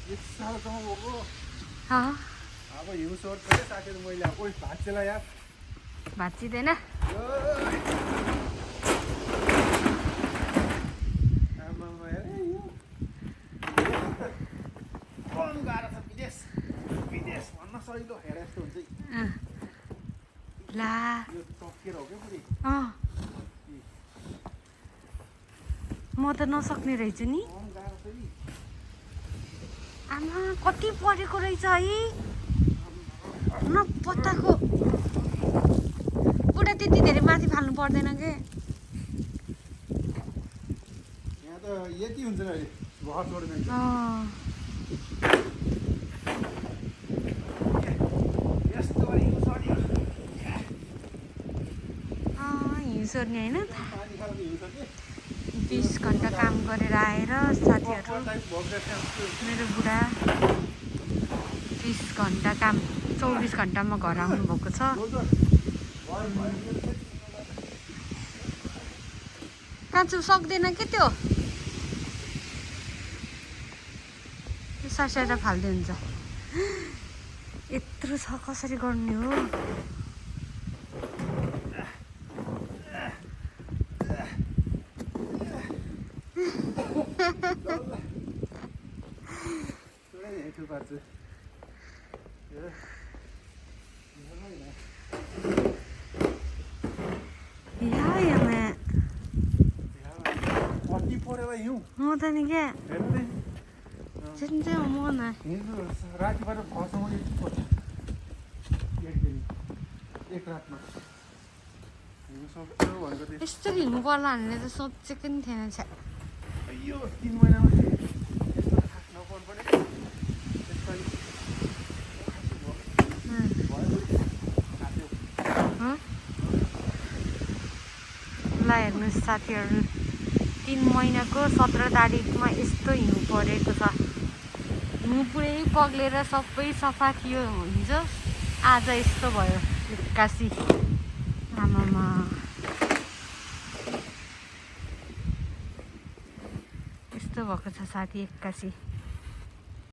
अब हिउँ सोर पनि साथीहरू मैले ओइ भाँच्चिएला यार भाँचिँदैन आमामा हेर यो कम गाह्रो छ विदेश विदेश भन्न सजिलो हेर यस्तो हुन्छ ला यो टक्केर हो क्या पुरै म त नसक्ने रहेछु नि कम गाह्रो छ नि आमा कति परेको रहेछ है न पत्ताको पुरा त्यति धेरै माथि फाल्नु पर्दैन के यहाँ त यति हुन्छ नि अहिले घर छोड्दैन यस्तो गरी हिउँ सर्यो हिउँ सोर्ने होइन पानी खालको हिउँ छ कि 20 घन्टा काम गरेर आएर साथीहरू मेरो बुढा 30 घन्टा काम 24 घन्टामा घर आउनुभएको छ काँचो सक्दैन के त्यो सासेर फाल्दै हुन्छ यत्रो छ कसरी गर्ने हो त नि क्या मन रातिबाट भएसम्म एक रातमा यस्तो हिँड्नु पर्ला हामीले त सोचेको नि थिएन छ यो 3 महिनामा यस्तो खास नपर्नु पर्ने ल हेर्नुहोस् साथीहरू 3 महिनाको 17 तारिकमा यस्तो हिउँ परेको छ हिउँ पुरै पग्लेर सबै सफा थियो हिजो आज यस्तो भयो एक्कासी आमामा यस्तो भएको छ साथी एक्कासी